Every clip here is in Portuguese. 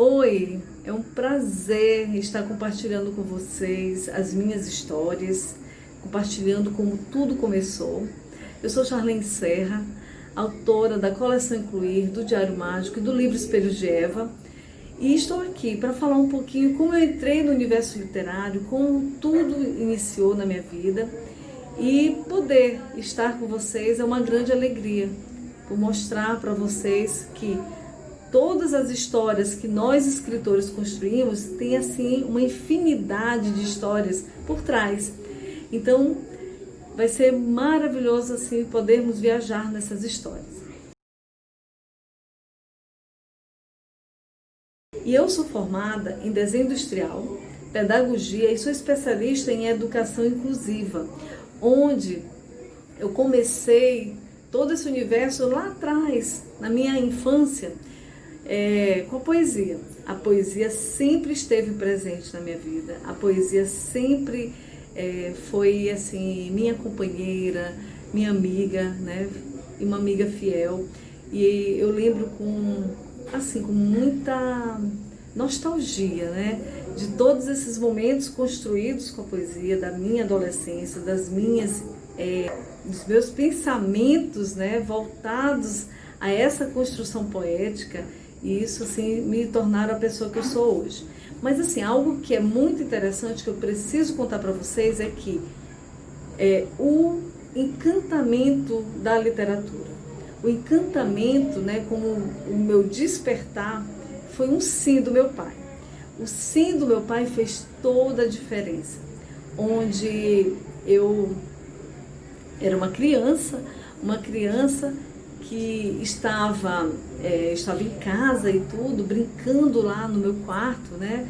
Oi, é um prazer estar compartilhando com vocês as minhas histórias, compartilhando como tudo começou. Eu sou Charlene Serra, autora da coleção Incluir, do Diário Mágico e do livro Espelhos de Eva, e estou aqui para falar um pouquinho como eu entrei no universo literário, como tudo iniciou na minha vida, e poder estar com vocês é uma grande alegria, por mostrar para vocês que todas as histórias que nós escritores construímos têm assim uma infinidade de histórias por trás. Então vai ser maravilhoso assim podermos viajar nessas histórias. E eu sou formada em desenho industrial, pedagogia e sou especialista em educação inclusiva, onde eu comecei todo esse universo lá atrás, na minha infância, com a poesia. A poesia sempre esteve presente na minha vida. A poesia sempre foi assim minha companheira, minha amiga, né? E uma amiga fiel. E eu lembro com muita nostalgia, né? De todos esses momentos construídos com a poesia, da minha adolescência, dos meus pensamentos, né? Voltados a essa construção poética. E isso, assim, me tornaram a pessoa que eu sou hoje. Mas, assim, algo que é muito interessante, que eu preciso contar para vocês, é que o encantamento da literatura, o encantamento, né, como o meu despertar, foi um sim do meu pai. O sim do meu pai fez toda a diferença. Onde eu era uma criança que estava em casa e tudo, brincando lá no meu quarto, né,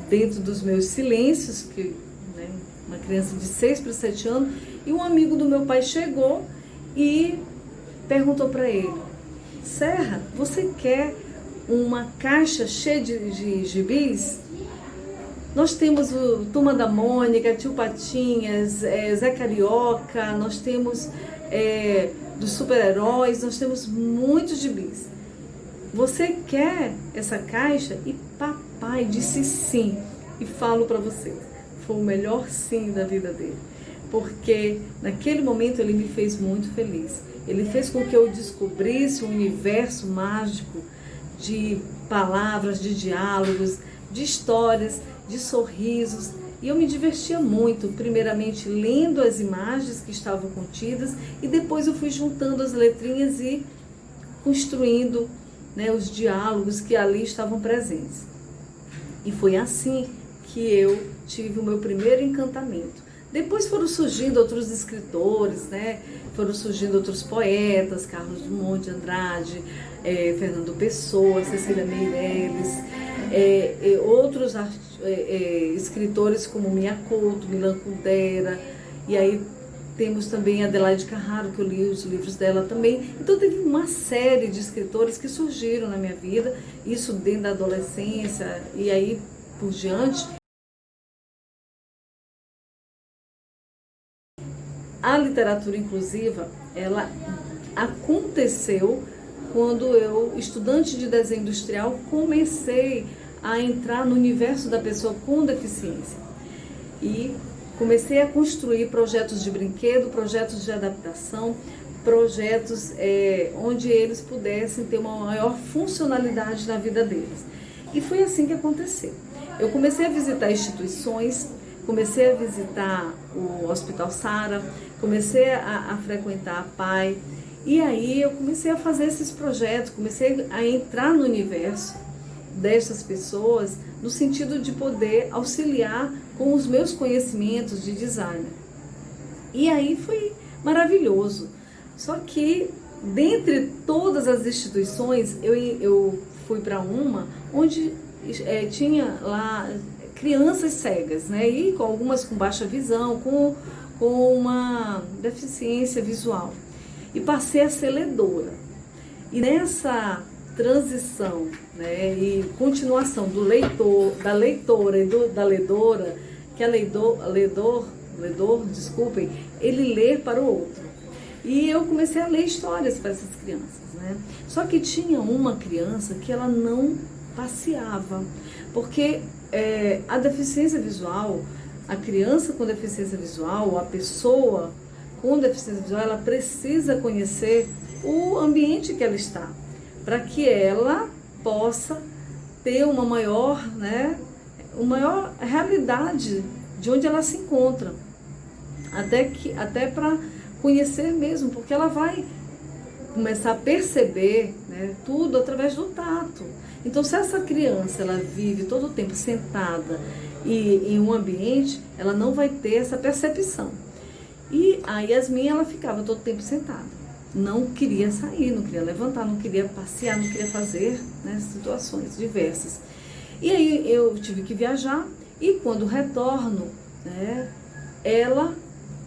dentro dos meus silêncios, né, uma criança de 6 para 7 anos, e um amigo do meu pai chegou e perguntou para ele: Serra, você quer uma caixa cheia de gibis? Nós temos o Turma da Mônica, Tio Patinhas, Zé Carioca, nós temos dos super-heróis, nós temos muitos gibis. Você quer essa caixa? E papai disse sim. E falo para vocês, foi o melhor sim da vida dele. Porque naquele momento ele me fez muito feliz. Ele fez com que eu descobrisse um universo mágico de palavras, de diálogos, de histórias, de sorrisos. E eu me divertia muito, primeiramente lendo as imagens que estavam contidas, e depois eu fui juntando as letrinhas e construindo, né, os diálogos que ali estavam presentes. E foi assim que eu tive o meu primeiro encantamento. Depois foram surgindo outros escritores, né? Foram surgindo outros poetas, Carlos Drummond de Andrade, Fernando Pessoa, Cecília Meirelles, outros escritores como Mia Couto, Milan Kundera, e aí temos também Adelaide Carraro, que eu li os livros dela também. Então teve uma série de escritores que surgiram na minha vida, isso dentro da adolescência e aí por diante. A literatura inclusiva, ela aconteceu quando eu, estudante de desenho industrial, comecei a entrar no universo da pessoa com deficiência. E comecei a construir projetos de brinquedo, projetos de adaptação, projetos onde eles pudessem ter uma maior funcionalidade na vida deles. E foi assim que aconteceu. Eu comecei a visitar instituições, comecei a visitar o Hospital Sara, comecei a frequentar a PAI, e aí eu comecei a fazer esses projetos, comecei a entrar no universo dessas pessoas, no sentido de poder auxiliar com os meus conhecimentos de design. E aí foi maravilhoso. Só que, dentre todas as instituições, eu fui para uma onde tinha lá crianças cegas, né? E com algumas com baixa visão, com uma deficiência visual. E passei a ser ledora. E nessa transição, né, e continuação do leitor, da leitora e da ledora, que ledor, desculpem, ele lê para o outro. E eu comecei a ler histórias para essas crianças, né? Só que tinha uma criança que ela não passeava, porque a deficiência visual, a criança com deficiência visual, a pessoa com deficiência visual, ela precisa conhecer o ambiente que ela está, para que ela possa ter uma maior, né, uma maior realidade de onde ela se encontra, até para conhecer mesmo, porque ela vai começar a perceber, né, tudo através do tato. Então, se essa criança ela vive todo o tempo sentada e em um ambiente, ela não vai ter essa percepção. E a Yasmin, ela ficava todo o tempo sentada, não queria sair, não queria levantar, não queria passear, não queria fazer, né, situações diversas. E aí eu tive que viajar, e quando retorno, né, ela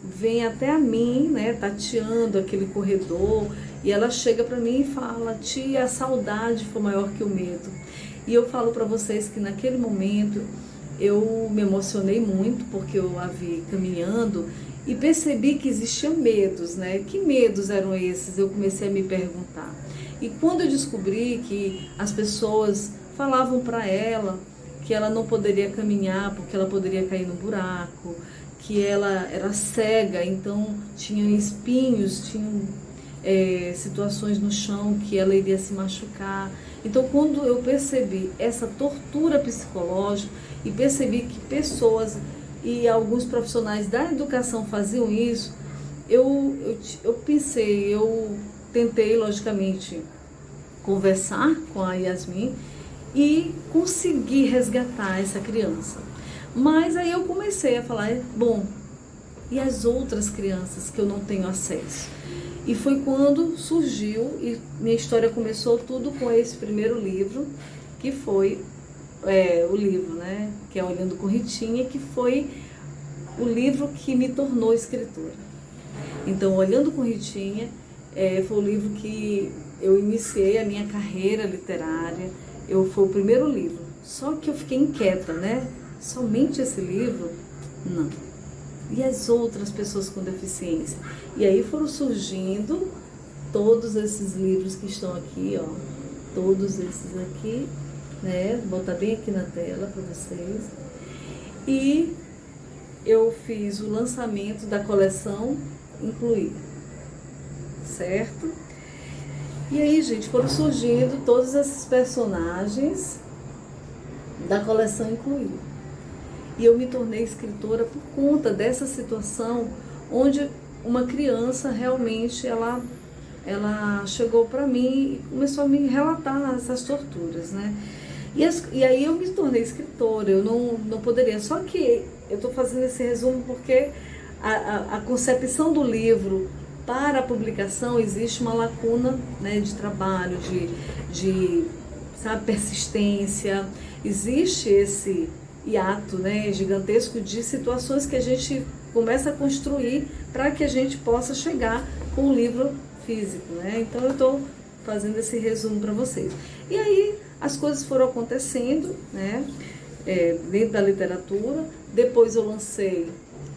vem até a mim, né, tateando aquele corredor, e ela chega para mim e fala: tia, a saudade foi maior que o medo. E eu falo para vocês que naquele momento eu me emocionei muito, porque eu a vi caminhando e percebi que existiam medos, né? Que medos eram esses? Eu comecei a me perguntar. E quando eu descobri que as pessoas falavam para ela que ela não poderia caminhar porque ela poderia cair no buraco, que ela era cega, então tinha espinhos, tinham situações no chão que ela iria se machucar. Então, quando eu percebi essa tortura psicológica e percebi que pessoas e alguns profissionais da educação faziam isso, eu pensei, eu tentei, logicamente, conversar com a Yasmin e consegui resgatar essa criança. Mas aí eu comecei a falar: bom, e as outras crianças que eu não tenho acesso? E foi quando surgiu, e minha história começou tudo com esse primeiro livro, que foi o livro, né, que é Olhando com Ritinha, que foi o livro que me tornou escritora. Então, Olhando com Ritinha foi o livro que eu iniciei a minha carreira literária. Foi o primeiro livro, só que eu fiquei inquieta, né? Somente esse livro? Não. E as outras pessoas com deficiência? E aí foram surgindo todos esses livros que estão aqui, ó. Todos esses aqui, né? Vou botar bem aqui na tela para vocês. E eu fiz o lançamento da coleção Incluir, certo? E aí, gente, foram surgindo todos esses personagens da coleção Incluir. E eu me tornei escritora por conta dessa situação, onde uma criança realmente ela chegou para mim e começou a me relatar essas torturas, né? E aí eu me tornei escritora, eu não poderia. Só que eu estou fazendo esse resumo porque a concepção do livro para a publicação existe uma lacuna, né, de trabalho, de sabe, persistência. Existe esse hiato, né, gigantesco de situações que a gente começa a construir para que a gente possa chegar com o livro físico, né? Então eu estou fazendo esse resumo para vocês. E aí as coisas foram acontecendo, né, dentro da literatura. Depois eu lancei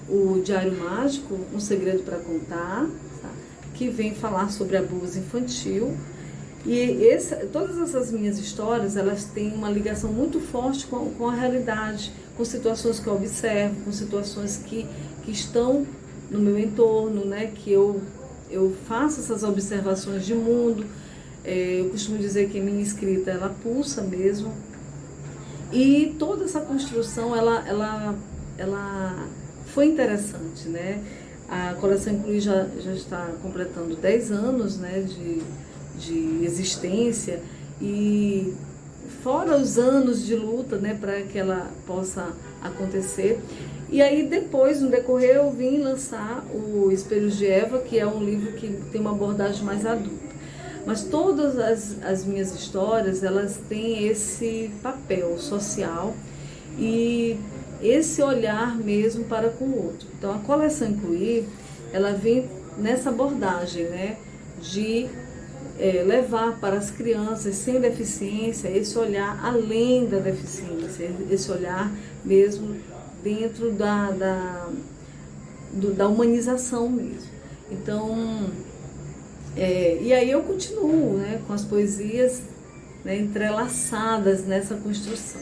o Diário Mágico, Um Segredo para Contar, tá? Que vem falar sobre abuso infantil. E todas essas minhas histórias, elas têm uma ligação muito forte com a realidade, com situações que eu observo, com situações que estão no meu entorno, né? Que eu faço essas observações de mundo. Eu costumo dizer que minha escrita, ela pulsa mesmo. E toda essa construção, ela foi interessante, né? A coleção Incluir já está completando 10 anos, né, de existência, e fora os anos de luta, né, para que ela possa acontecer. E aí depois, no decorrer, eu vim lançar o Espelhos de Eva, que é um livro que tem uma abordagem mais adulta. Mas todas as minhas histórias, elas têm esse papel social e esse olhar mesmo para com o outro. Então a coleção Incluir, ela vem nessa abordagem, né, de levar para as crianças sem deficiência esse olhar além da deficiência, esse olhar mesmo dentro da humanização mesmo. Então, e aí eu continuo, né, com as poesias né, entrelaçadas nessa construção.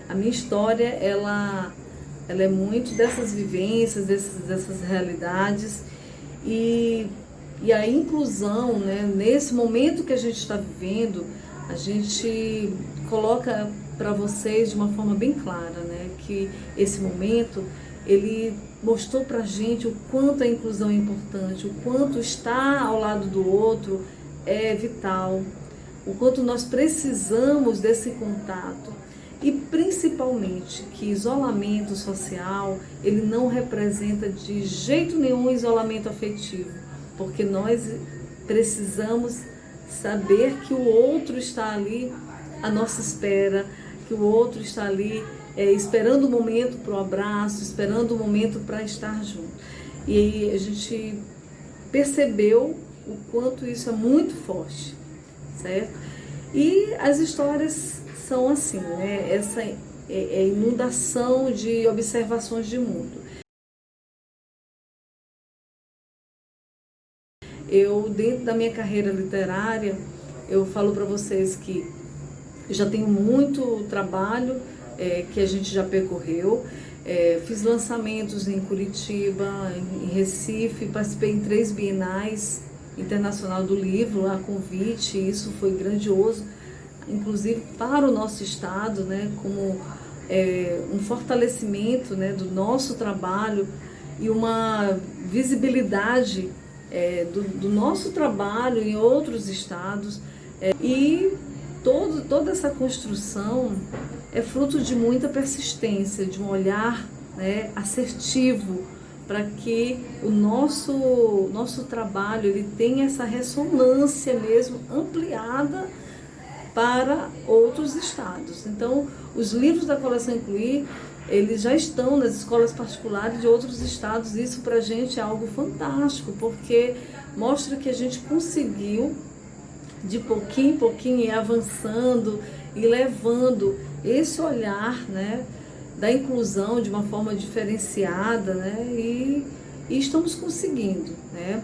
A minha história, ela é muito dessas vivências, dessas realidades e a inclusão, né, nesse momento que a gente está vivendo, a gente coloca para vocês de uma forma bem clara, né, que esse momento, ele mostrou para a gente o quanto a inclusão é importante, o quanto estar ao lado do outro é vital, o quanto nós precisamos desse contato. E principalmente que isolamento social, ele não representa de jeito nenhum isolamento afetivo, porque nós precisamos saber que o outro está ali à nossa espera, que o outro está ali esperando o momento para o abraço, esperando o momento para estar junto. E aí a gente percebeu o quanto isso é muito forte, certo? E as histórias são assim, né? Essa inundação de observações de mundo. Eu, dentro da minha carreira literária, eu falo para vocês que eu já tenho muito trabalho que a gente já percorreu. Fiz lançamentos em Curitiba, em Recife, participei em 3 bienais internacional do livro, a convite, isso foi grandioso, inclusive para o nosso estado, né, como um fortalecimento, né, do nosso trabalho e uma visibilidade do nosso trabalho em outros estados. E toda essa construção é fruto de muita persistência, de um olhar, né, assertivo, para que o nosso trabalho ele tenha essa ressonância mesmo ampliada para outros estados. Então, os livros da coleção Incluir, eles já estão nas escolas particulares de outros estados. Isso para a gente é algo fantástico, porque mostra que a gente conseguiu, de pouquinho em pouquinho, ir avançando e levando esse olhar, né, da inclusão de uma forma diferenciada, né, e estamos conseguindo, né?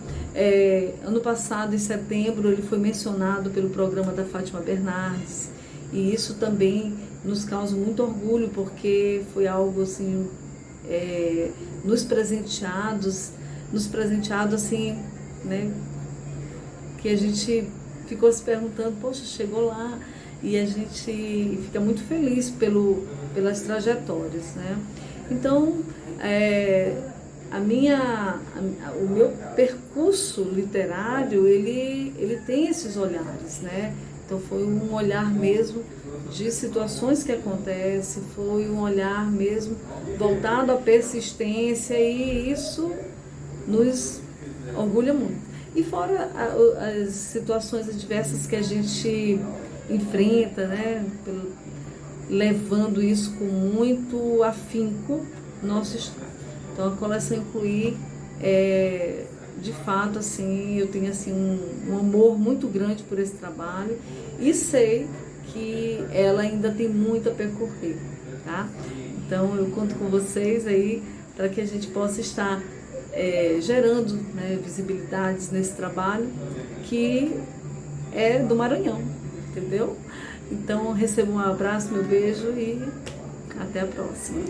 Ano passado, em setembro, ele foi mencionado pelo programa da Fátima Bernardes, e isso também nos causa muito orgulho, porque foi algo assim, nos presenteado assim, né, que a gente ficou se perguntando, poxa, chegou lá, e a gente fica muito feliz pelas trajetórias, né? Então, o meu percurso literário, ele tem esses olhares, né? Então foi um olhar mesmo de situações que acontecem, foi um olhar mesmo voltado à persistência, e isso nos orgulha muito. E fora as situações adversas que a gente enfrenta, né, levando isso com muito afinco no nosso estado. Então a coleção Incluir, de fato, assim, eu tenho assim, um amor muito grande por esse trabalho e sei que ela ainda tem muito a percorrer, tá? Então eu conto com vocês aí para que a gente possa estar gerando, né, visibilidades nesse trabalho que é do Maranhão, entendeu? Então receba um abraço, meu beijo e até a próxima.